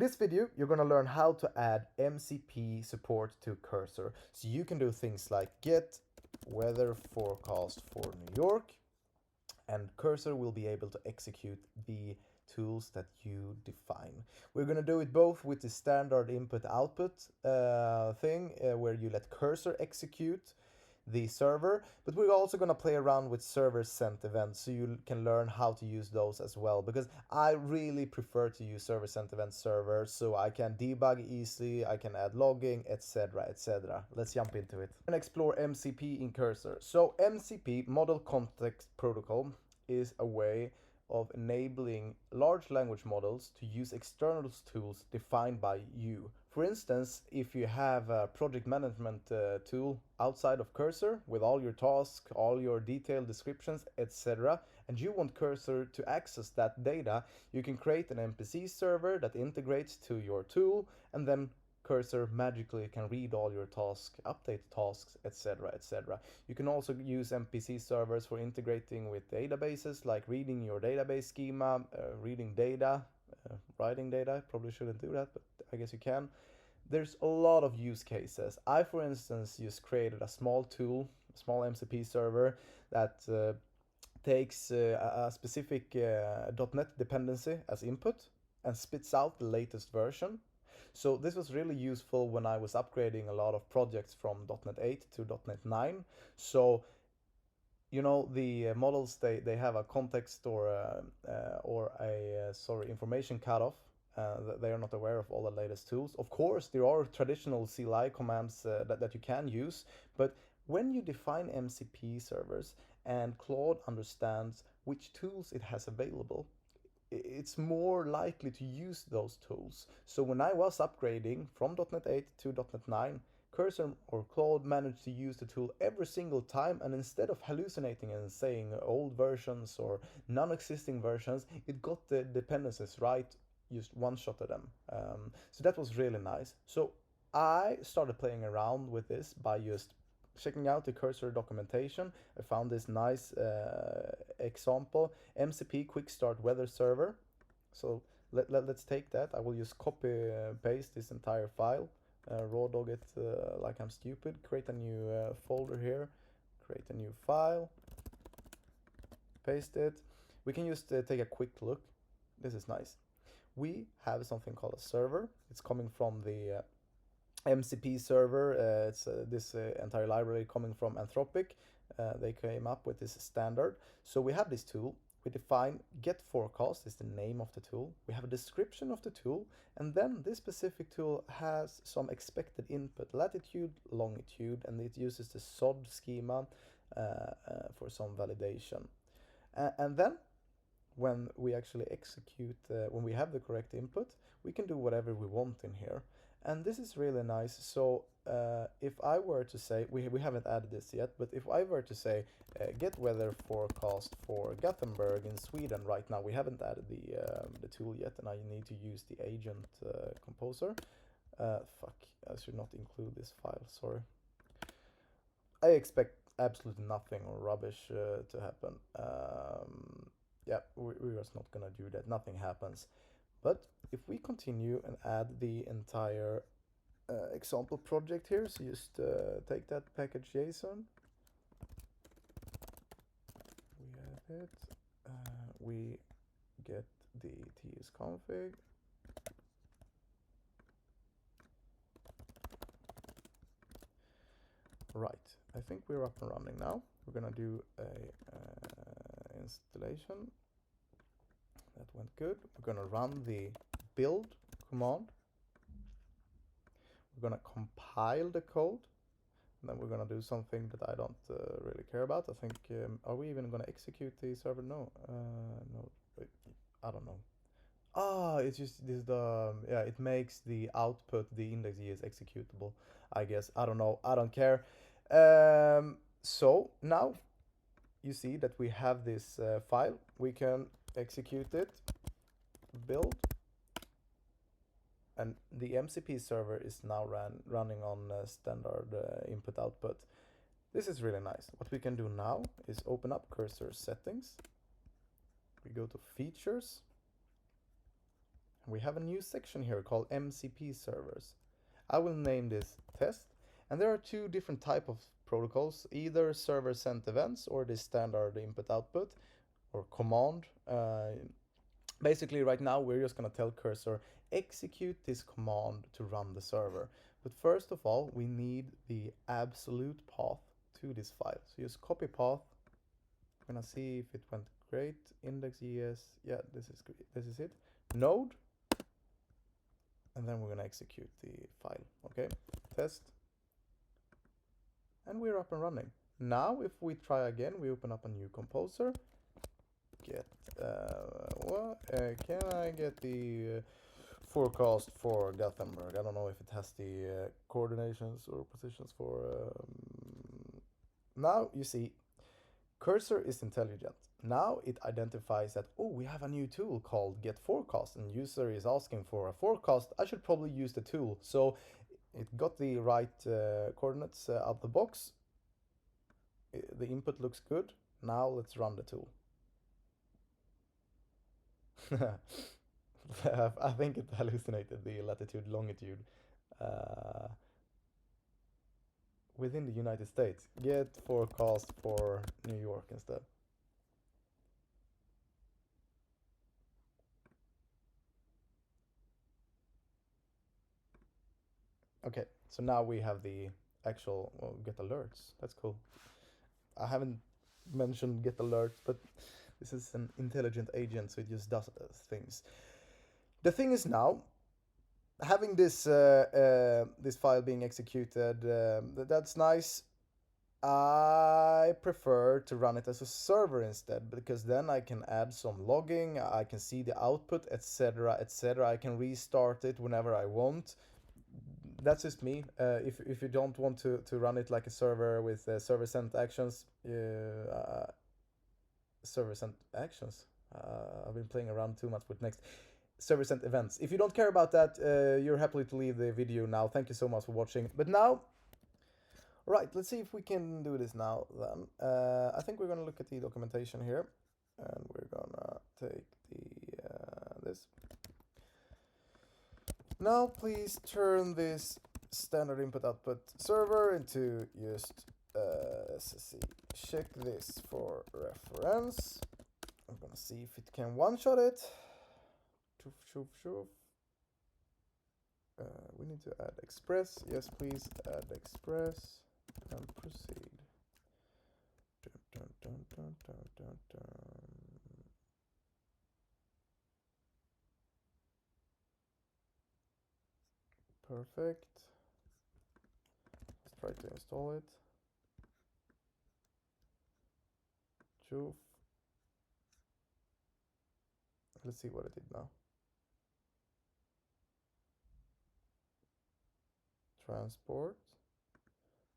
this video, you're going to learn how to add MCP support to Cursor. So you can do things like get weather forecast for New York, and Cursor will be able to execute the tools that you define. We're going to do it both with the standard input-output thing, where you let Cursor execute the server, but we're also going to play around with server sent events so you can learn how to use those as well, because I really prefer to use server sent event server so I can debug easily, I can add logging, etc, etc. Let's jump into it and explore MCP in Cursor. So MCP, Model Context Protocol, is a way of enabling large language models to use external tools defined by you. For instance, if you have a project management tool outside of Cursor with all your tasks, all your detailed descriptions, etc., and you want Cursor to access that data, you can create an MPC server that integrates to your tool, and then Cursor magically can read all your tasks, update tasks, etc, etc. You can also use MPC servers for integrating with databases, like reading your database schema, reading data, writing data. Probably shouldn't do that, but I guess you can. There's a lot of use cases. I, for instance, just created a small tool, a small MCP server that takes a specific .NET dependency as input and spits out the latest version. So this was really useful when I was upgrading a lot of projects from .NET 8 to .NET 9. So, you know, the models, they have a context or information cutoff. They are not aware of all the latest tools. Of course, there are traditional CLI commands that you can use, but when you define MCP servers and Claude understands which tools it has available, it's more likely to use those tools. So when I was upgrading from .NET 8 to .NET 9, Cursor or Claude managed to use the tool every single time, and instead of hallucinating and saying old versions or non-existing versions, it got the dependencies right, just one shot at them. So that was really nice. So I started playing around with this by just checking out the Cursor documentation. I found this nice example, MCP Quick Start Weather Server. So let's take that. I will just copy paste this entire file, raw dog it like I'm stupid, create a new folder here, create a new file, paste it. We can just take a quick look. This is nice. We have something called a server. It's coming from the MCP server. It's this entire library coming from Anthropic. They came up with this standard. So we have this tool. We define get forecast is the name of the tool. We have a description of the tool, and then this specific tool has some expected input, latitude, longitude, and it uses the SOD schema for some validation. And then when we actually execute, when we have the correct input, we can do whatever we want in here. And this is really nice. So if I were to say, we haven't added this yet, but if I were to say get weather forecast for Gothenburg in Sweden right now, we haven't added the tool yet, and I need to use the agent composer. Fuck, I should not include this file, sorry. I expect absolutely nothing or rubbish to happen. Yeah, we're just not gonna do that, nothing happens. But if we continue and add the entire example project here, so just take that package JSON, we have it, we get the tsconfig, right, I think we're up and running now. We're gonna do a installation. That went good. We're gonna run the build command. We're gonna compile the code. And then we're gonna do something that I don't really care about. I think, are we even gonna execute the server? No, no, I don't know. Ah, it's just this yeah, it makes the output, the index.js executable, I guess. I don't know, I don't care. So now you see that we have this file. We can execute it, build, and the MCP server is now running on standard input output. This is really nice. What we can do now is open up Cursor settings. We go to features, We have a new section here called MCP servers. I will name this test, and there are two different type of protocols, either server sent events or the standard input output or command. Basically right now we're just going to tell cursor execute this command to run the server. But first of all we need the absolute path to this file. So just copy path. I'm gonna see if it went great. Index.js, yeah, this is it. Node, and then we're gonna execute the file. Okay, test, and we're up and running. Now if we try again, we open up a new composer. Get can I get the forecast for Gothenburg? I don't know if it has the coordinations or positions for now you see cursor is intelligent. Now it identifies that, oh, we have a new tool called get forecast, and user is asking for a forecast. I should probably use the tool. So it got the right coordinates out of the box. The input looks good. Now let's run the tool. I think it hallucinated the latitude, longitude within the United States. Get forecast for New York instead. Okay, so now we have the actual get alerts. That's cool. I haven't mentioned get alerts, but this is an intelligent agent, so it just does things. The thing is now, having this this file being executed, that's nice. I prefer to run it as a server instead, because then I can add some logging, I can see the output, etc, etc. I can restart it whenever I want. That's just me. If you don't want to run it like a server with server sent actions, server sent actions. I've been playing around too much with next server sent events. If you don't care about that, you're happy to leave the video now. Thank you so much for watching. But now, right, let's see if we can do this now then. I think we're gonna look at the documentation here, and we're gonna take the this. Now please turn this standard input output server into just SSC. Check this for reference. I'm gonna see if it can one-shot it. Choof, choof, choof. We need to add express. Yes, please add express and proceed. Dun, dun, dun, dun, dun, dun. Perfect. Let's try to install it. Choof. Let's see what it did now. Transport.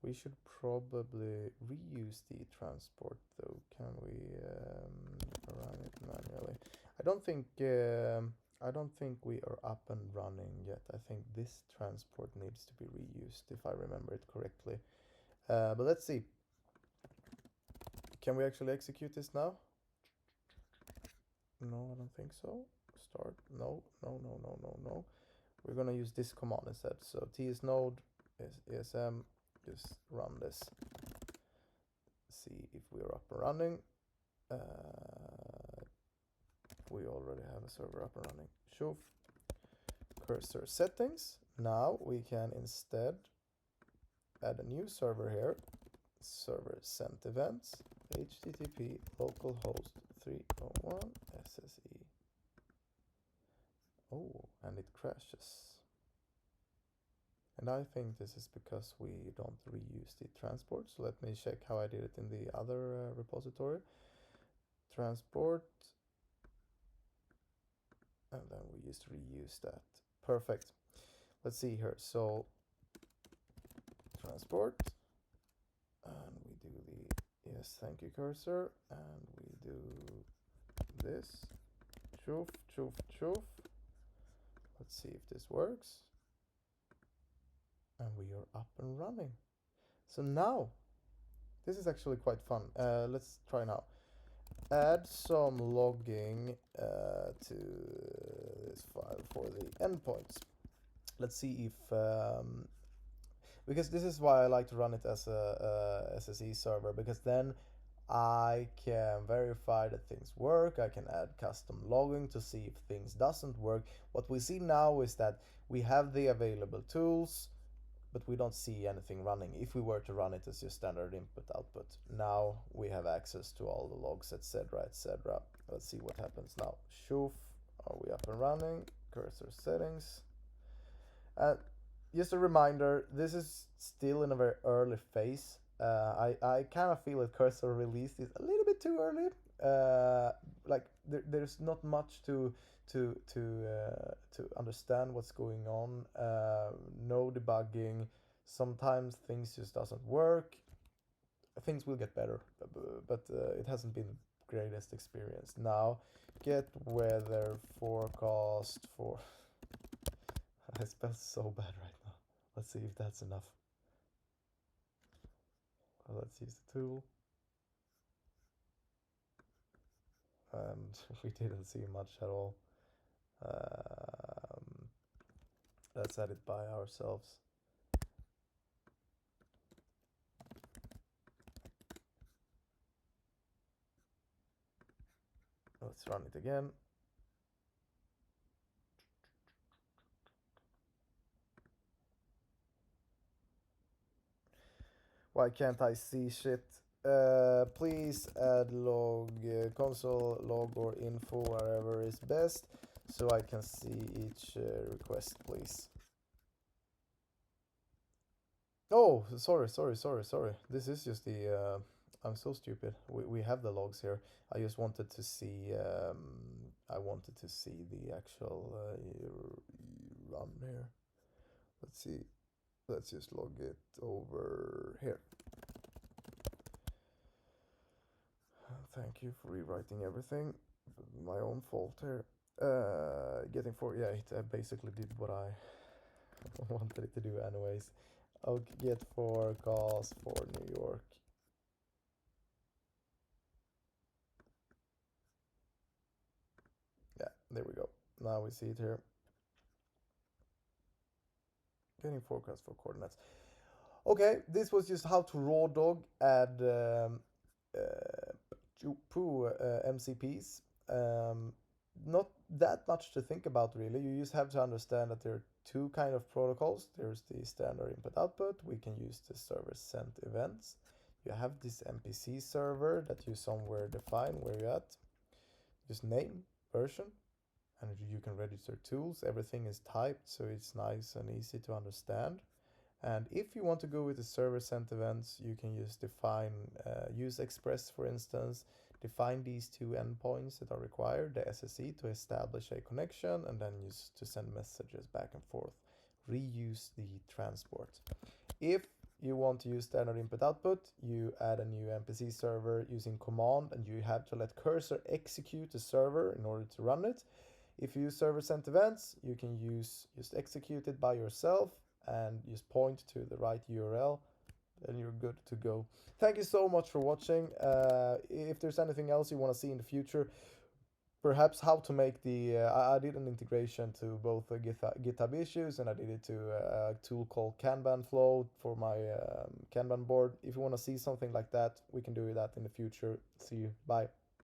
We should probably reuse the transport though. Can we run it manually? I don't think we are up and running yet. I think this transport needs to be reused if I remember it correctly. But let's see. Can we actually execute this now? No, I don't think so. Start. No. We're gonna use this command instead. So tsnode is esm. Just run this. See if we're up and running. We already have a server up and running. Shoof. Cursor settings. Now we can instead add a new server here. Server sent events. HTTP localhost 301 SSE. Oh, and it crashes. And I think this is because we don't reuse the transport. So let me check how I did it in the other repository. Transport. And then we just reuse that. Perfect. Let's see here. So transport. And we do the, yes, thank you cursor. And we do this. Choof, choof, choof. Let's see if this works. And we are up and running. So now, this is actually quite fun. Let's try now. add some logging to this file for the endpoints. Let's see if because this is why I like to run it as a SSE server, because then I can verify that things work. I can add custom logging to see if things doesn't work. What we see now is that we have the available tools, but we don't see anything running. If we were to run it as your standard input output, now we have access to all the logs, etc., etc. Let's see what happens now. Shoof, are we up and running? Cursor settings. And just a reminder, this is still in a very early phase. I kind of feel that cursor release is a little bit too early. Like there's not much to understand what's going on. No debugging. Sometimes things just doesn't work. Things will get better, but it hasn't been the greatest experience. Now, get weather forecast for. I spell so bad right now. Let's see if that's enough. Let's use the tool. And we didn't see much at all. Let's add it by ourselves. Let's run it again. Why can't I see shit? Please add log, console log or info, wherever is best, so I can see each request, please. Oh, sorry. This is just the, I'm so stupid. We have the logs here. I just wanted to see, I wanted to see the actual run here. Let's see. Let's just log it over here. Thank you for rewriting everything. My own fault here. Getting for, yeah, it basically did what I wanted it to do anyways. I'll get forecast for New York. Yeah, there we go. Now we see it here. Getting forecast for coordinates. Okay, this was just how to raw dog add MCPs. Not that much to think about really. You just have to understand that there are two kind of protocols. There's the standard input output. We can use the server sent events. You have this MPC server that you somewhere define where you're at. Just name, version, and you can register tools. Everything is typed, so it's nice and easy to understand. And if you want to go with the server sent events, you can just define, use Express for instance, define these two endpoints that are required, the SSE to establish a connection, and then use to send messages back and forth. Reuse the transport. If you want to use standard input output, you add a new MPC server using command, and you have to let cursor execute the server in order to run it. If you use server sent events, you can just execute it by yourself and just point to the right URL, then you're good to go. Thank you so much for watching. If there's anything else you want to see in the future, perhaps how to make the, I did an integration to both GitHub issues, and I did it to a tool called Kanban Flow for my Kanban board. If you want to see something like that, we can do that in the future. See you. Bye.